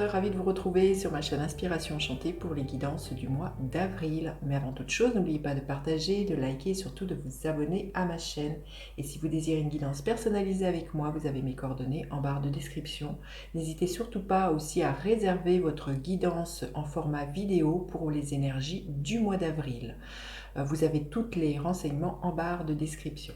ravie de vous retrouver sur ma chaîne Inspiration Enchantée pour les guidances du mois d'avril. Mais avant toute chose, n'oubliez pas de partager, de liker et surtout de vous abonner à ma chaîne. Et si vous désirez une guidance personnalisée avec moi, vous avez mes coordonnées en barre de description. N'hésitez surtout pas aussi à réserver votre guidance en format vidéo pour les énergies du mois d'avril. Vous avez tous les renseignements en barre de description.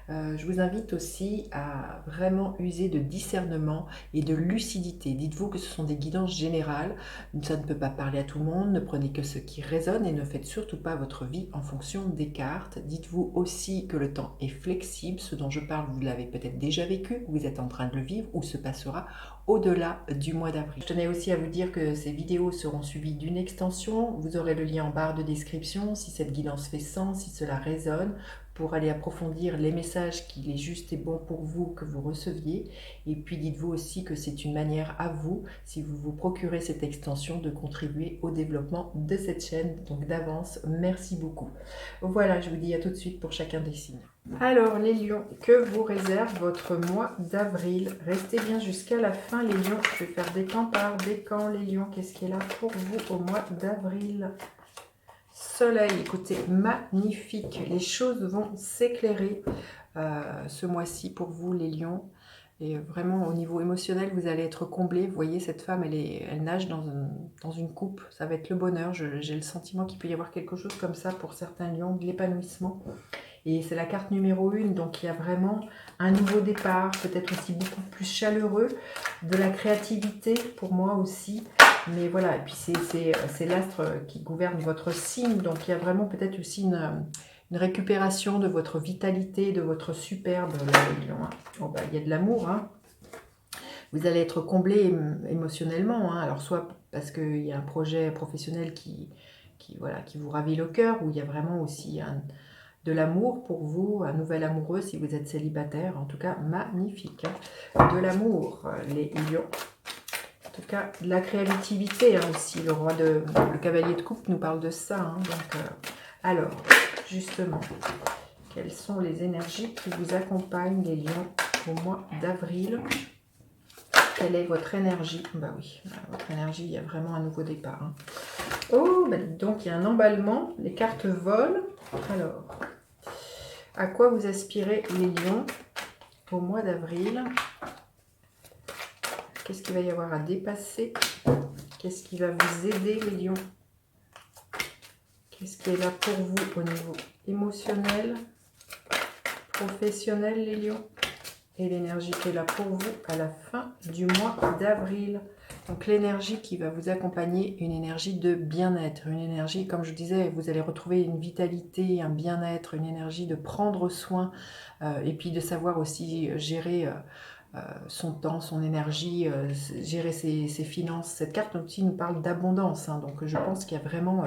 Je vous invite aussi à vraiment user de discernement et de lucidité. Dites-vous que ce sont des guidances générales, ça ne peut pas parler à tout le monde, ne prenez que ce qui résonne et ne faites surtout pas votre vie en fonction des cartes. Dites-vous aussi que le temps est flexible, ce dont je parle vous l'avez peut-être déjà vécu, vous êtes en train de le vivre ou se passera au-delà du mois d'avril. Je tenais aussi à vous dire que ces vidéos seront suivies d'une extension, vous aurez le lien en barre de description si cette guidance fait sens, si cela résonne, pour aller approfondir les messages qu'il est juste et bon pour vous que vous receviez. Et puis dites-vous aussi que c'est une manière à vous, si vous vous procurez cette extension, de contribuer au développement de cette chaîne. Donc d'avance, merci beaucoup. Voilà, je vous dis à tout de suite pour chacun des signes. Alors les lions, que vous réserve votre mois d'avril? Restez bien jusqu'à la fin les lions. Je vais faire des camps par des camps les lions. Qu'est-ce qui est là pour vous au mois d'avril? Soleil, écoutez, magnifique. Les choses vont s'éclairer ce mois-ci pour vous, les lions. Et vraiment, au niveau émotionnel, vous allez être comblés. Vous voyez, cette femme, elle nage dans une coupe. Ça va être le bonheur. J'ai le sentiment qu'il peut y avoir quelque chose comme ça pour certains lions, de l'épanouissement. Et c'est la carte numéro 1, donc il y a vraiment un nouveau départ, peut-être aussi beaucoup plus chaleureux, de la créativité pour moi aussi. Mais voilà, et puis c'est l'astre qui gouverne votre signe, donc il y a vraiment peut-être aussi une récupération de votre vitalité, de votre superbe, là, les lions. Oh, bah, il y a de l'amour, hein. Vous allez être comblé émotionnellement, hein. Alors soit parce qu'il y a un projet professionnel qui vous ravit le cœur, ou il y a vraiment aussi de l'amour pour vous, un nouvel amoureux si vous êtes célibataire, en tout cas magnifique, hein. De l'amour, les lions. En tout cas, de la créativité, hein, aussi. Le cavalier de coupe nous parle de ça, hein. Donc, alors, justement, quelles sont les énergies qui vous accompagnent, les lions, au mois d'avril? Quelle est votre énergie? Bah oui, votre énergie, il y a vraiment un nouveau départ, hein. Oh, bah donc il y a un emballement, les cartes volent. Alors, à quoi vous aspirez, les lions, au mois d'avril? Qu'est-ce qu'il va y avoir à dépasser? Qu'est-ce qui va vous aider, les lions? Qu'est-ce qui est là pour vous au niveau émotionnel, professionnel, les lions? Et l'énergie qui est là pour vous à la fin du mois d'avril. Donc l'énergie qui va vous accompagner, une énergie de bien-être, une énergie, comme je disais, vous allez retrouver une vitalité, un bien-être, une énergie de prendre soin, et puis de savoir aussi gérer son temps, son énergie, gérer ses finances. Cette carte aussi nous parle d'abondance, hein, donc je pense qu'il y a vraiment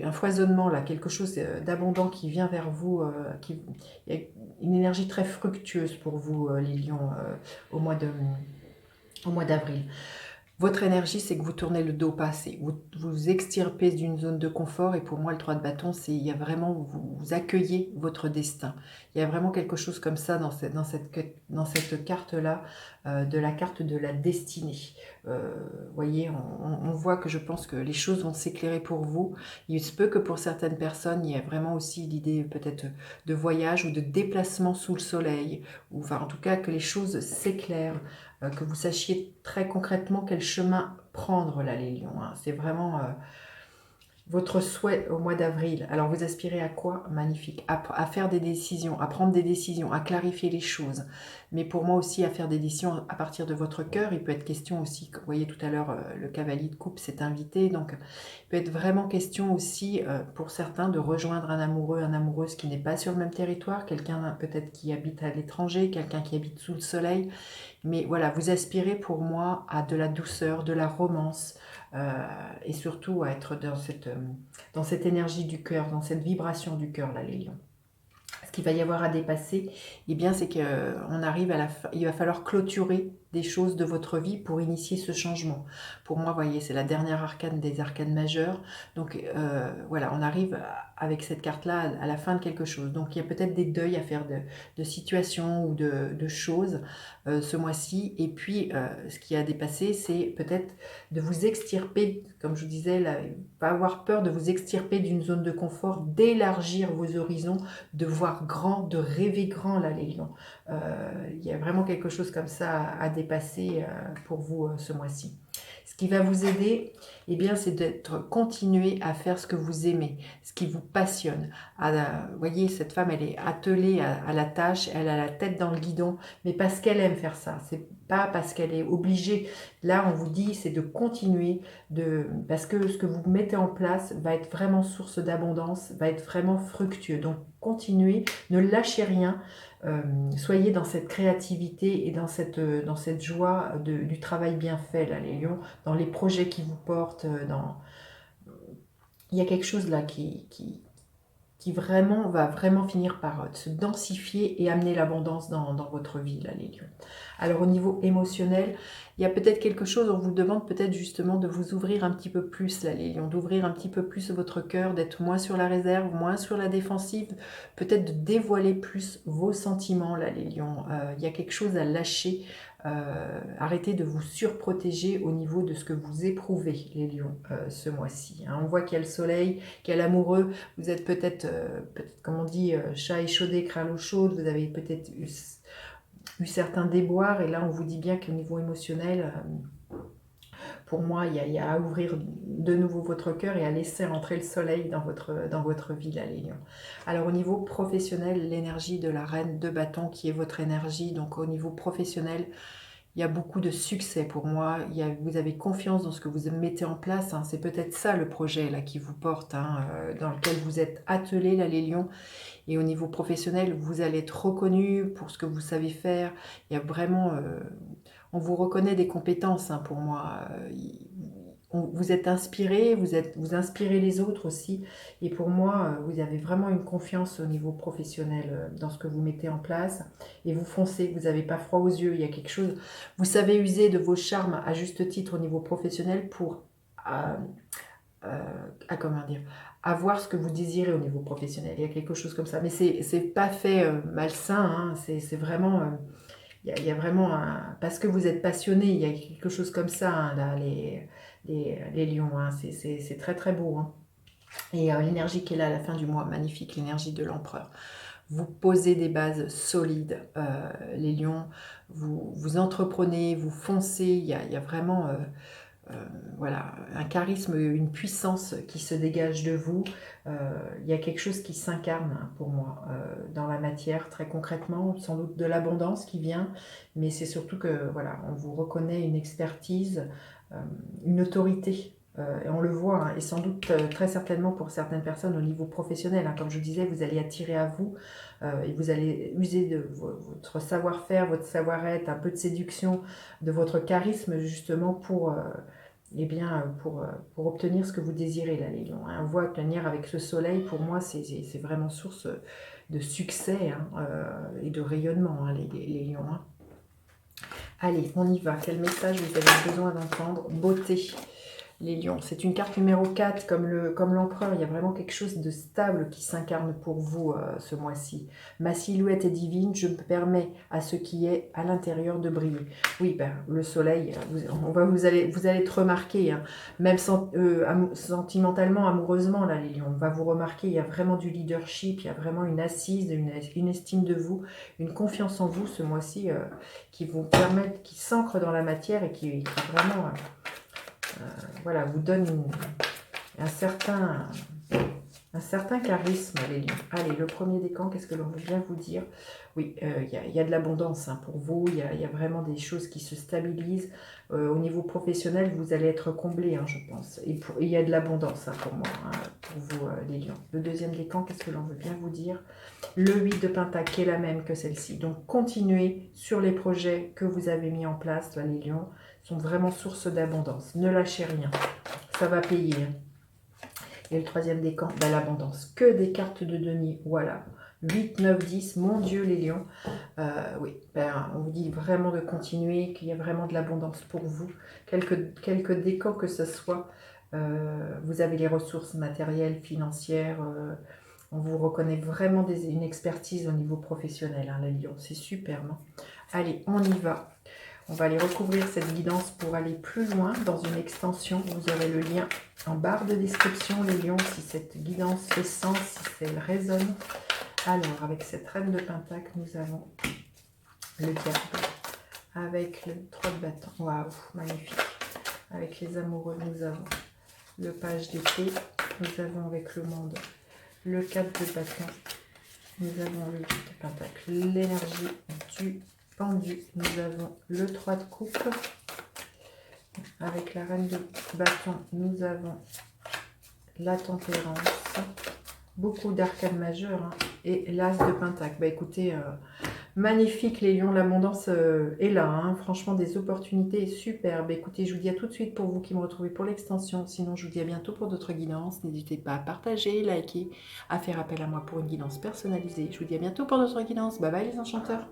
un foisonnement là, quelque chose d'abondant qui vient vers vous, il y a une énergie très fructueuse pour vous, les lions, au mois d'avril. Votre énergie, c'est que vous tournez le dos pas assez. Vous extirpez d'une zone de confort. Et pour moi, le 3 de bâton, c'est il y a vraiment, vous accueillez votre destin. Il y a vraiment quelque chose comme ça dans cette carte-là, de la carte de la destinée. Voyez, on voit que je pense que les choses vont s'éclairer pour vous. Il se peut que pour certaines personnes, il y a vraiment aussi l'idée peut-être de voyage ou de déplacement sous le soleil. Ou enfin, en tout cas, que les choses s'éclairent. Que vous sachiez très concrètement quel chemin prendre là, les lions, hein. C'est vraiment votre souhait au mois d'avril. Alors vous aspirez à quoi? Magnifique. À faire des décisions, à prendre des décisions, à clarifier les choses. Mais pour moi aussi à faire des décisions à partir de votre cœur. Il peut être question aussi, vous voyez tout à l'heure, le cavalier de coupe s'est invité. Donc il peut être vraiment question aussi pour certains de rejoindre un amoureux, une amoureuse qui n'est pas sur le même territoire. Quelqu'un peut-être qui habite à l'étranger, quelqu'un qui habite sous le soleil. Mais voilà, vous aspirez pour moi à de la douceur, de la romance, et surtout à être dans cette énergie du cœur, dans cette vibration du cœur, là, les lions. Ce qu'il va y avoir à dépasser, eh bien, c'est qu'on arrive à la fin, il va falloir clôturer des choses de votre vie pour initier ce changement. Pour moi, vous voyez, c'est la dernière arcane des arcanes majeures. Donc voilà, on arrive avec cette carte-là à la fin de quelque chose. Donc il y a peut-être des deuils à faire de situations ou de choses ce mois-ci. Et puis, ce qui a dépassé, c'est peut-être de vous extirper, comme je vous disais, là, pas avoir peur de vous extirper d'une zone de confort, d'élargir vos horizons, de voir grand, de rêver grand, là, les lions. Il y a vraiment quelque chose comme ça à dépasser pour vous ce mois-ci. Ce qui va vous aider, eh bien, c'est d'être continuer à faire ce que vous aimez, ce qui vous passionne. Vous voyez, cette femme, elle est attelée à la tâche, elle a la tête dans le guidon, mais parce qu'elle aime faire ça. C'est pas parce qu'elle est obligée. Là, on vous dit, c'est de continuer, parce que ce que vous mettez en place va être vraiment source d'abondance, va être vraiment fructueux. Donc, continuez, ne lâchez rien. Soyez dans cette créativité et dans cette joie du travail bien fait, là, les lions, dans les projets qui vous portent. Il y a quelque chose là qui vraiment va vraiment finir par se densifier et amener l'abondance dans votre vie, là, les lions. Alors au niveau émotionnel, il y a peut-être quelque chose, on vous demande peut-être justement de vous ouvrir un petit peu plus, là, les lions, d'ouvrir un petit peu plus votre cœur, d'être moins sur la réserve, moins sur la défensive, peut-être de dévoiler plus vos sentiments, là, les lions. Il y a quelque chose à lâcher. Arrêtez de vous surprotéger au niveau de ce que vous éprouvez, les lions, ce mois-ci. Hein. On voit qu'il y a le soleil, qu'il y a l'amoureux. Vous êtes peut-être, comme on dit, chat échaudé, craint l'eau chaude. Vous avez peut-être eu certains déboires. Et là, on vous dit bien qu'au niveau émotionnel, pour moi, il y a à ouvrir de nouveau votre cœur et à laisser rentrer le soleil dans votre vie, là, les lions. Alors, au niveau professionnel, l'énergie de la reine de bâton qui est votre énergie. Donc, au niveau professionnel, il y a beaucoup de succès pour moi. Vous avez confiance dans ce que vous mettez en place. Hein. C'est peut-être ça le projet là qui vous porte, hein, dans lequel vous êtes attelés, là, les lions. Et au niveau professionnel, vous allez être reconnu pour ce que vous savez faire. Il y a vraiment... on vous reconnaît des compétences, hein, pour moi. Vous êtes inspiré, vous inspirez les autres aussi. Et pour moi, vous avez vraiment une confiance au niveau professionnel dans ce que vous mettez en place. Et vous foncez, vous n'avez pas froid aux yeux. Il y a quelque chose. Vous savez user de vos charmes à juste titre au niveau professionnel pour comment dire, avoir ce que vous désirez au niveau professionnel. Il y a quelque chose comme ça. Mais c'est pas fait malsain. Hein. C'est vraiment... il y a vraiment parce que vous êtes passionné, il y a quelque chose comme ça, hein, là, les lions, hein, c'est très très beau. Hein. Et l'énergie qui est là à la fin du mois, magnifique, l'énergie de l'empereur. Vous posez des bases solides, les lions, vous entreprenez, vous foncez, il y a vraiment... voilà, un charisme, une puissance qui se dégage de vous. Il y a quelque chose qui s'incarne, hein, pour moi, dans la matière, très concrètement, sans doute de l'abondance qui vient, mais c'est surtout que, voilà, on vous reconnaît une expertise, une autorité, et on le voit, hein, et sans doute très certainement pour certaines personnes au niveau professionnel, hein, comme je disais, vous allez attirer à vous, et vous allez user de votre savoir-faire, votre savoir-être, un peu de séduction, de votre charisme justement pour pour obtenir ce que vous désirez, là, les lions. Hein. On voit que venir avec ce soleil, pour moi, c'est vraiment source de succès, hein, et de rayonnement, hein, les lions. Hein. Allez, on y va. Quel message vous avez besoin d'entendre? Beauté. Les lions, c'est une carte numéro 4, comme l'empereur, il y a vraiment quelque chose de stable qui s'incarne pour vous ce mois-ci. Ma silhouette est divine, je me permets à ce qui est à l'intérieur de briller. Oui, ben, le soleil, vous allez être remarqué, hein, même sentimentalement, amoureusement, là, les lions, on va vous remarquer, il y a vraiment du leadership, il y a vraiment une assise, une estime de vous, une confiance en vous ce mois-ci qui vous permettent, qui s'ancre dans la matière et qui vraiment... voilà, vous donne un certain charisme, les lions. Allez, le premier décan, qu'est-ce que l'on veut bien vous dire? Oui, il y a de l'abondance, hein, pour vous, il y a vraiment des choses qui se stabilisent. Au niveau professionnel, vous allez être comblé, hein, je pense. Et il y a de l'abondance, hein, pour moi, hein, pour vous, les lions. Le deuxième décan, qu'est-ce que l'on veut bien vous dire? Le 8 de Pentacle, qui est la même que celle-ci. Donc, continuez sur les projets que vous avez mis en place, là, les lions, sont vraiment source d'abondance. Ne lâchez rien, ça va payer. Et le troisième décan, bah, l'abondance. Que des cartes de denier, voilà. 8, 9, 10, mon Dieu les lions. Oui, ben, on vous dit vraiment de continuer, qu'il y a vraiment de l'abondance pour vous. Quelques décors que ce soit, vous avez les ressources matérielles, financières, on vous reconnaît vraiment une expertise au niveau professionnel, hein, les lions, c'est superbe. Hein. Allez, on y va. On va aller recouvrir cette guidance pour aller plus loin dans une extension. Vous aurez le lien en barre de description, les lions, si cette guidance fait sens, si elle résonne. Alors, avec cette reine de pentacle, nous avons le diable. Avec le 3 de bâton, waouh, magnifique. Avec les amoureux, nous avons le page d'épée. Nous avons avec le monde le 4 de bâton. Nous avons le 8 de pentacle, l'énergie du pendu. Nous avons le 3 de coupe. Avec la reine de bâton, nous avons la tempérance. Beaucoup d'arcanes majeures, hein, et l'as de pentacle. Bah écoutez, magnifique les lions, l'abondance est là, hein, franchement des opportunités superbes. Écoutez, je vous dis à tout de suite pour vous qui me retrouvez pour l'extension, sinon je vous dis à bientôt pour d'autres guidances. N'hésitez pas à partager, liker, à faire appel à moi pour une guidance personnalisée. Je vous dis à bientôt pour d'autres guidances. Bye bye les enchanteurs.